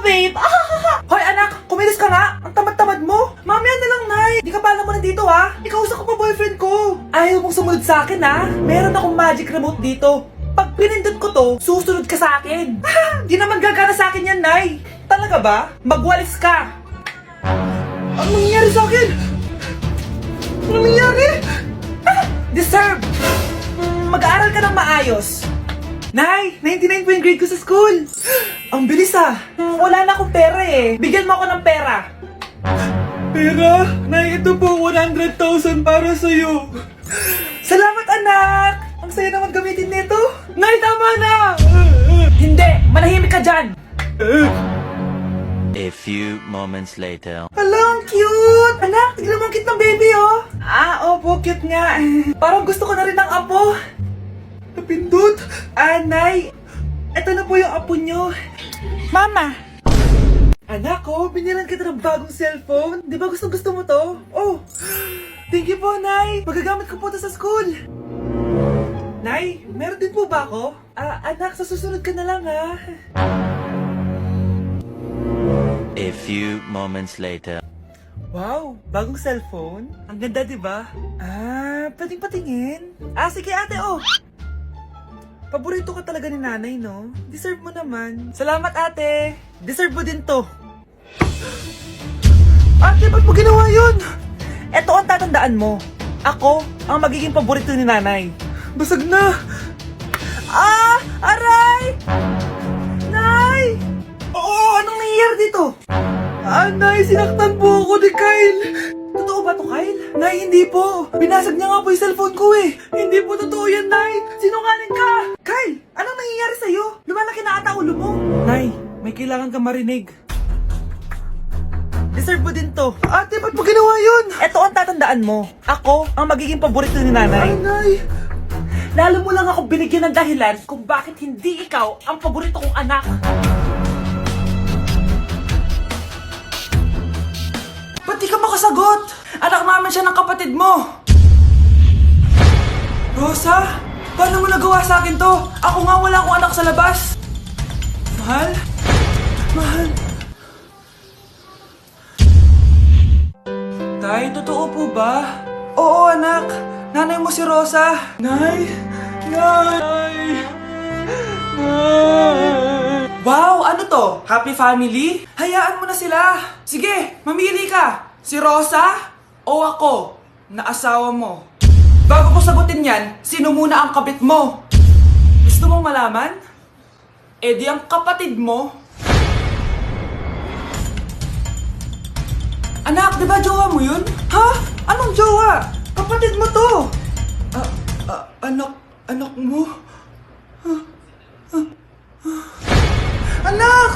babe. Hoy anak, kumilos ka nga. Ang tamad-tamad mo. Mamaya na lang, Nay. Di ka pa alam mo nandito, ha? Ikausap ko pa boyfriend ko. Ayaw mong sumunod sa akin, ha? Meron akong magic remote dito. Pag pinindot ko to, susunod ka sa akin. Di naman gagana sa akin yan, Nay. Talaga ba? Magwalis ka. Ano nangyayari sa akin? Ano nangyayari? Deserve. Mag-aaral ka ng maayos. Nay, 99 po yung grade ko sa school. Ang bilis ah. Wala na akong pera eh. Bigyan mo ako ng pera. Pera? Nay, ito po 100,000 para sa'yo. Salamat anak. Ang saya naman gamitin nito. Nay, tama na. Hindi, manahimik ka dyan. A few moments later. Hala, ang cute! Anak, tignan mo ang cute ng baby, oh! Opo, cute nga. Parang gusto ko na rin ng apo. Napindot! Nay, eto na po yung apo nyo. Mama! Anak, binilan kita ng bagong cellphone. Di ba gusto mo to? Oh, thank you po, Nay. Magagamit ko po to sa school. Nay, meron din po ba ako? Anak, sa susunod ka na lang, ha? A few moments later. Wow, bagong cellphone? Ang ganda, di ba? Pwedeng patingin? Sige ate, oh! Paborito ka talaga ni nanay, no? Deserve mo naman. Salamat, ate! Deserve mo din to. Ate, ba't mo ginawa yun? Eto ang tatandaan mo. Ako ang magiging paborito ni nanay. Basag na! Aray! Nay! Oo, anong nangyayari dito? Nay, sinaktan po ako ni Kyle. Totoo ba to, Kyle? Nay, hindi po. Binasag niya nga po yung cellphone ko eh. Hindi po totoo yan, Nay. Sinungaling ka. Kyle, anong nangyayari sa'yo? Lumalaki na ata ulo mo. Nay, may kailangan kang marinig. Deserve mo din to. Ate, ba't mo ginawa yun? Eto ang tatandaan mo. Ako ang magiging paborito ni nanay. Nay. Lalo mo lang ako binigyan ng dahilan kung bakit hindi ikaw ang paborito kong anak. Ba't di ka makasagot? Anak naman siya ng kapatid mo. Rosa? Paano mo nagawa sa akin to? Ako nga wala akong anak sa labas. Mahal? Mahal? Tay, totoo po ba? Oo, anak. Nanay mo si Rosa. Nay! Nay! Nay! Wow! Ano to? Happy family? Hayaan mo na sila. Sige, mamili ka. Si Rosa o ako na asawa mo? Bago ko sagutin yan, sino muna ang kabit mo? Gusto mong malaman? Eh di ang kapatid mo. Anak, di ba jowa mo yun? Ha? Anong jowa? Kapatid mo to! Anak mo? Anak!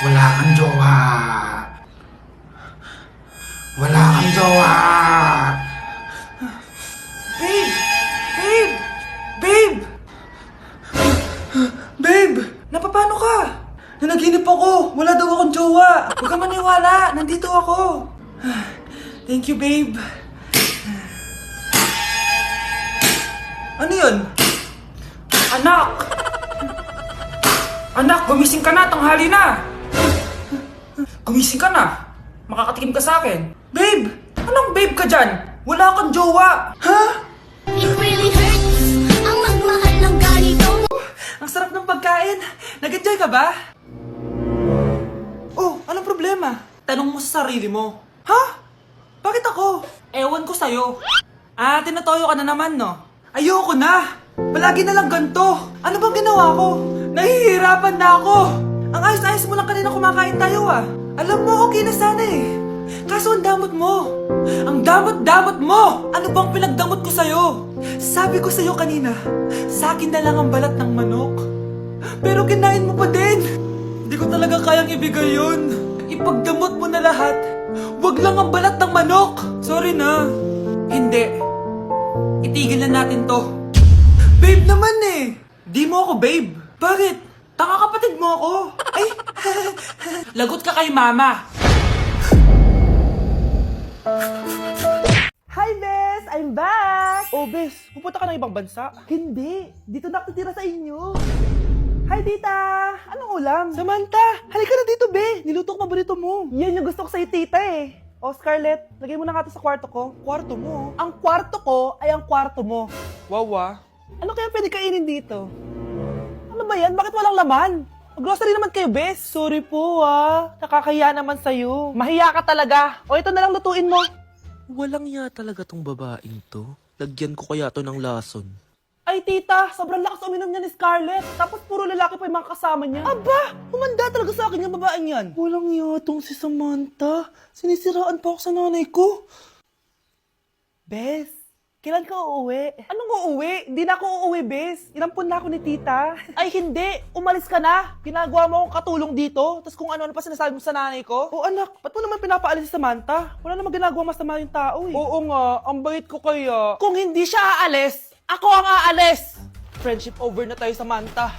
Wala kang jowa. Wala kang jowa. Babe! Babe! Babe! Babe! Napapano ka? Nanaginip ako! Wala daw akong jowa! Huwag kang maniwala! Nandito ako! Thank you, babe. Ano yun? Anak! Anak, gumising ka na! Tanghali na! Gumising ka na! Makakatikim ka sa akin. Babe! Anong babe ka dyan? Wala kang jowa! Ha? It really hurts ang magmahal ng ganito. Ang sarap ng pagkain! Nag-enjoy ka ba? Oh, anong problema? Tanong mo sa sarili mo. Ha? Bakit ako? Ewan ko sa'yo. Tinatoyo ka na naman, no? Ayoko na! Palagi na lang ganito. Ano bang ginawa ko? Nahihirapan na ako. Ang ayos-ayos mo lang kanina kumakain tayo, ah. Alam mo, okay na sana eh. Kaso ang damot mo. Ang damot-damot mo! Ano bang pinagdamot ko sa'yo? Sabi ko sa'yo kanina, sa akin na lang ang balat ng manok. Pero kinain mo pa din. Hindi ko talaga kayang ibigay yun. Ipagdamot mo na lahat. Wag lang ang balat ng manok. Sorry na. Hindi. Itigil na natin to. Babe naman eh. Di mo ako babe. Bakit? Tanga kapatid mo ako. Ay, lagot ka kay mama. Hi, Bes! I'm back! Oh, Bes, pupunta ka ng ibang bansa? Hindi, dito na ako titira sa inyo. Hi, Tita! Anong ulam? Samantha, halika na dito, be. Niluto ko paborito mo. Yan yung gusto ko sa'yo, tita eh. O, Scarlett, lagay mo na nga to sa kwarto ko. Kwarto mo? Ang kwarto ko ay ang kwarto mo. Wawa. Ano kaya pwede kainin dito? Ano ba yan? Bakit walang laman? Grocery naman kayo, bes. Sorry po, nakakahiya naman sa'yo. Mahiya ka talaga. O, ito na lang lutuin mo. Walang ya talaga tong babaeng to. Lagyan ko kaya to ng lason. Ay, tita, sobrang lakas uminom niya ni Scarlett. Tapos puro lalaki pa yung mga kasama niya. Aba, humanda talaga sa akin yung babaeng yan. Walang yatong si Samantha. Sinisiraan pa ako sa nanay ko. Bes, kailan ka uuwi? Anong uuwi? Hindi na ako uuwi, Bes. Inampun na ako ni tita. Ay, hindi. Umalis ka na. Ginagawa mo akong katulong dito. Tapos kung ano-ano pa sinasabi mo sa nanay ko. O anak, ba't mo naman pinapaalis si Samantha? Wala namang ginagawa masama yung tao eh. Oo nga, ang bait ko kaya. Kung hindi siya aalis, ako ang aalis! Friendship over na tayo, Samantha.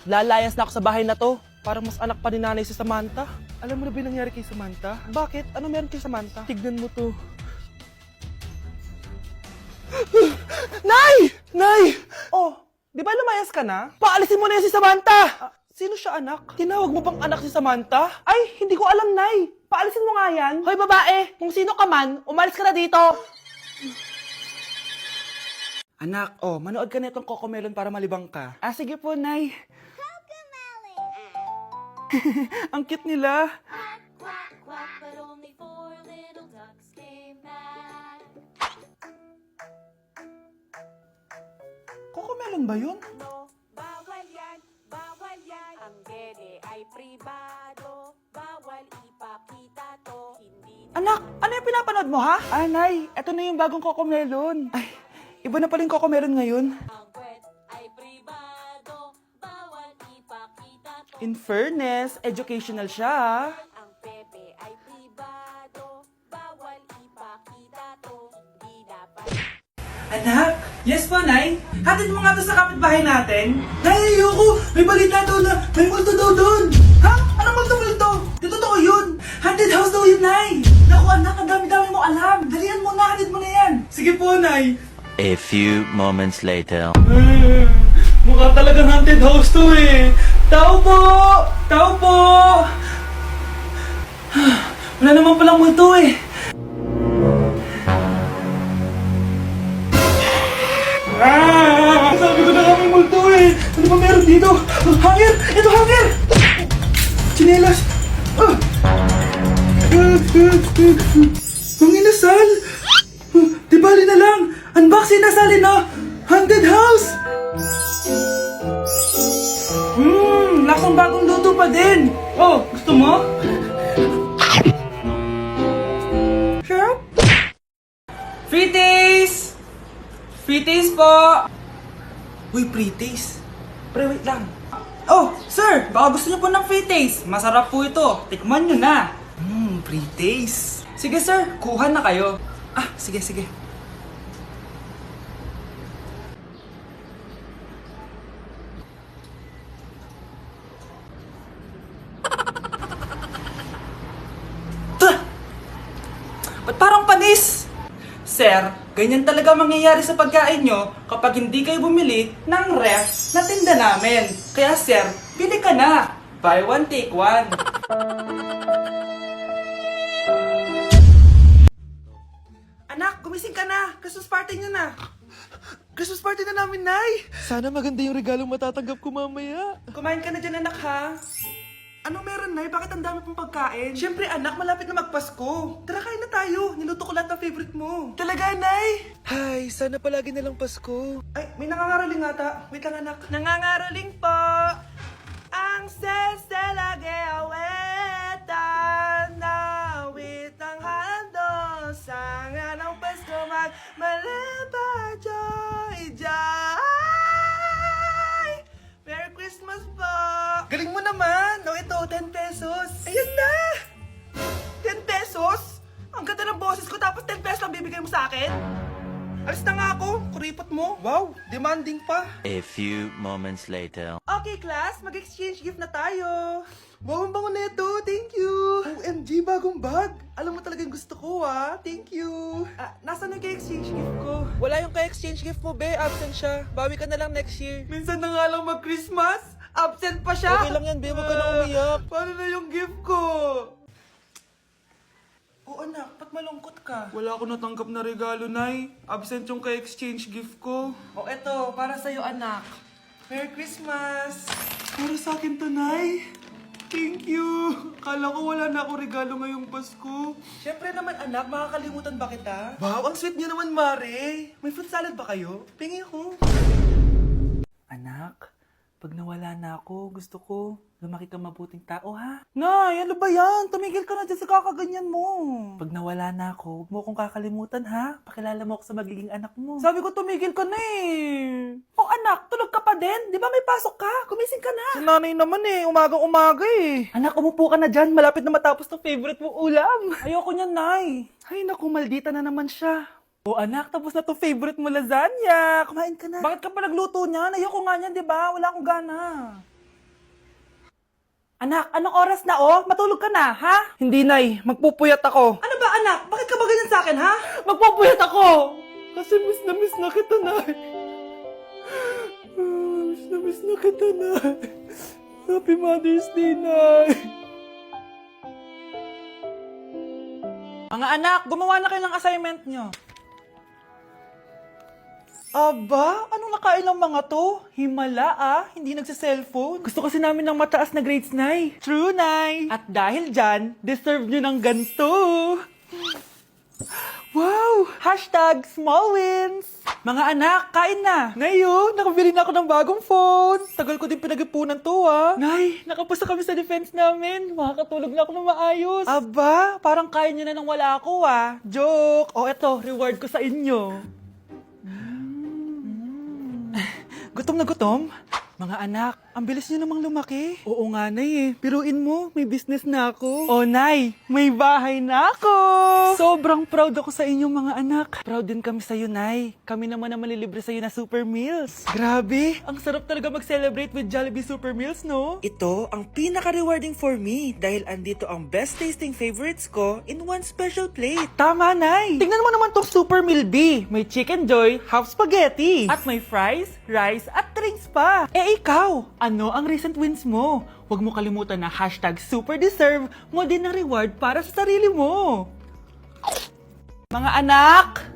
Lalayas na ako sa bahay na to. Parang mas anak pa ni nanay si Samantha. Alam mo na ba yung nangyari kay Samantha? Bakit? Ano meron kay Samantha? Tignan mo to. Nay! Nay! Oh, di ba lumayas ka na? Paalisin mo na yan si Samantha! Sino siya, anak? Tinawag mo bang anak si Samantha? Ay, hindi ko alam, Nay. Paalisin mo nga yan. Hoy, babae! Kung sino ka man, umalis ka na dito! Anak, manood ka na itong Cocomelon para malibang ka. Ah, sige po, Nay. Ang cute nila. Quack, quack, but only 4 little ducks came back. Cocomelon ba yun? No, bawal yan, bawal yan. Ang dede ay pribado, bawal ipakita to. Hindi Anak, ano yung pinapanood mo, ha? Ah, Nay, eto na yung bagong Cocomelon. Ay, iba na pala yung Cocomelon ngayon. ang kwet ay pribado, bawal ipakita to. In fairness, educational siya, ha? Ang pepe ay pribado, bawal ipakita to. Hindi dapat. Anak? Yes po, Nay? Hatid mo nga to sa kapitbahay natin. Nay, ayoko! May balita daw na may multo daw doon! Ha? Anong multo-multo? Di totoo yun! Haunted house daw yun, Nay! Naku, anak, ang dami-dami mo alam! Dalian mo na, hatid mo na yan! Sige po, Nay! A few moments later. Mukha talagang haunted house to eh! Tao po! Tao po! Wala naman palang multo eh! Sabi ko na kami multo eh! Ano ba meron dito? Hangir! Ito hangir! Chinelas! Ang inasal! Di bali na lang! Unboxing na sali na! Haunted house! Lasang bagong luto pa din! Oh, gusto mo? Sure? Free taste! Free taste po! Uy, free taste? Pre, wait lang. Oh, sir! Baka gusto niyo po ng free taste. Masarap po ito. Tikman niyo na. Free taste. Sige, sir. Kuha na kayo. Ah, sige, sige. Ba't parang panis? Sir, ganyan talaga mangyayari sa pagkain nyo kapag hindi kayo bumili ng ref na tinda namin. Kaya sir, bili ka na. Buy one, take one. Anak, gumising ka na. Christmas party nyo na. Christmas party na namin, Nay. Sana maganda yung regalong matatanggap ko mamaya. Kumain ka na dyan, anak, ha? Ano meron, Nay? Bakit ang dami pong pagkain? Siyempre, anak, malapit na magpasko. Tara, kain na tayo. Niluto ko lahat ng favorite mo. Talaga, Nay? Hay, sana palagi na lang Pasko. Ay, may nangangaraling ata. Wait lang, anak. Nangangaraling po. Ang seselage awetan na witang hando sa nga ng Pasko magmalaba joy joy. Merry Christmas po! Galing mo naman! No, ito, 10 pesos. Ayan na! 10 pesos? Ang ganda ng boses ko tapos 10 pesos lang bibigay mo sa akin? Alis na nga ako, kuripot mo. Wow, demanding pa. A few moments later. Okay, class, mag-exchange gift na tayo. Wow, ang bango na ito. Thank you. OMG, bagong bag. Alam mo talaga yung gusto ko, ah. Thank you. Nasaan yung ka-exchange gift ko? Wala yung ka-exchange gift mo, be. Absent siya. Bawi ka na lang next year. Minsan na nga lang mag-Christmas. Absent pa siya. Okay lang yan, be. Huwag ka na umiyak. Paano na yung gift ko? Oo anak, ba't malungkot ka? Wala ako natanggap na regalo, Nay. Absent yung ka-exchange gift ko. O eto, para sa'yo anak. Merry Christmas! Para sa akin to, Nay. Thank you! Kala ko wala na ako regalo ngayong Pasko. Siyempre naman anak, makakalimutan ba kita? Wow, ang sweet niyo naman, Mare. May fruit salad ba kayo? Pingi ko. Anak, pag nawala na ako, gusto ko lumaki ka mabuting tao, ha? Nay, ano ba yan? Tumigil ka na dyan sa kakaganyan mo. Pag nawala na ako, huwag mo akong kakalimutan, ha? Pakilala mo ako sa magiging anak mo. Sabi ko, tumigil ka na eh. Oh, anak, tulog ka pa din? Di ba may pasok ka? Gumising ka na. Si nanay naman eh, umagang-umaga eh. Anak, umupo ka na dyan. Malapit na matapos ng favorite mong ulam. Ayoko niyan, Nay. Ay, naku, maldita na naman siya. Oh, anak, tapos na to favorite mo lasagna. Kumain ka na. Bakit ka pa nagluto niyan? Ayoko nga niyan, di ba? Wala akong gana. Anak, anong oras na oh? Matulog ka na, ha? Hindi, Nay. Magpupuyat ako. Ano ba, anak? Bakit ka ba ganyan sa akin, ha? Magpupuyat ako! Kasi miss na kita, Nay. Miss na kita, Nay. Happy Mother's Day, Nay. Mga anak, gumawa na kayo ng assignment nyo. Aba, anong nakain ng mga to? Himala hindi nagsa-cellphone. Gusto kasi namin ng mataas na grades, Nay. True, Nay. At dahil dyan, deserve nyo ng ganito. Wow! Hashtag small wins! Mga anak, kain na! Ngayon, nakabili na ako ng bagong phone. Tagal ko din pinag-ipunan to, Nay, nakapasa kami sa defense namin. Makakatulog na ako ng maayos. Aba, parang kaya nyo na nang wala ako, Joke! O eto, reward ko sa inyo. Gutom na gutom? Mga anak, ang bilis niyo namang lumaki. Oo nga, Nay Piruin mo, may business na ako. Oh, Nay, may bahay na ako! Sobrang proud ako sa inyong mga anak. Proud din kami sa'yo, Nay. Kami naman na malilibre sa'yo na Super Meals. Grabe, ang sarap talaga mag-celebrate with Jollibee Super Meals, no? Ito ang pinaka-rewarding for me dahil andito ang best tasting favorites ko in one special plate. Tama, Nay! Tingnan mo naman tong Super Meal B. May Chicken Joy, half spaghetti. At may fries, rice, at drinks pa. Ikaw, ano ang recent wins mo? Huwag mo kalimutan na hashtag super deserve mo din ng reward para sa sarili mo. Mga anak!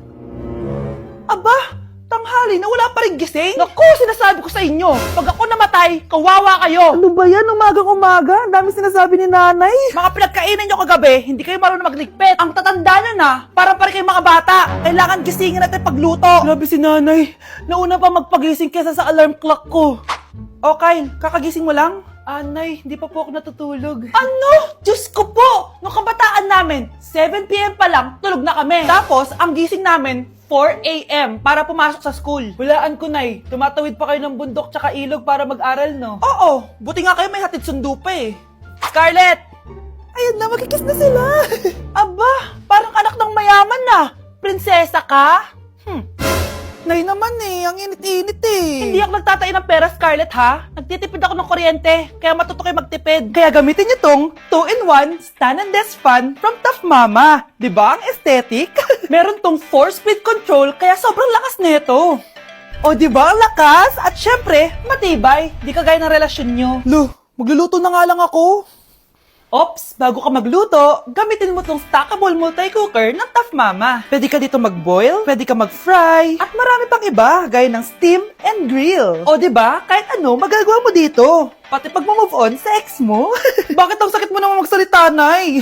Aba, tanghali na wala pa rin gising? Naku, sinasabi ko sa inyo, pag ako namatay, kawawa kayo. Ano ba yan, umagang-umaga? Ang dami sinasabi ni nanay. Mga pinagkainan nyo kagabi, hindi kayo marunong magligpit. Ang tatanda nyo na, parang pare kayo mga bata. Kailangan gisingin natin pagluto. Grabe si nanay, nauna pa magpagising kesa sa alarm clock ko. O Kyle, kakagising mo lang? Nay, hindi pa po ako natutulog. Ano? Diyos ko po! Nung kabataan namin, 7 p.m. pa lang, tulog na kami. Tapos, ang gising namin, 4 a.m. para pumasok sa school. Walaan ko, Nay. Tumatawid pa kayo ng bundok tsaka ilog para mag-aral, no? Oo, buti nga kayo may hatid sundo pa eh. Scarlett! Ayun na, magkikis na sila. Aba, parang anak ng mayaman na. Prinsesa ka? Nay naman ang init-init Hindi ako nagtatain ng pera, Scarlett, ha? Nagtitipid ako ng kuryente, kaya matuto kayo magtipid. Kaya gamitin niyo tong 2-in-1 Stand and Desk Fan from Tough Mama. Diba ang aesthetic? Meron tong 4-speed control, kaya sobrang lakas nito. O diba ang lakas? At syempre, matibay. Di kagaya ng relasyon nyo. Lo, magluluto na nga lang ako. Ops, bago ka magluto, gamitin mo tong stackable multi-cooker ng Tough Mama. Pwede ka dito mag-boil, pwede ka mag-fry, at marami pang iba, gaya ng steam and grill. O diba, kahit ano, magagawa mo dito. Pati pag move on sa ex mo. Bakit ang sakit mo naman magsalita, Nay?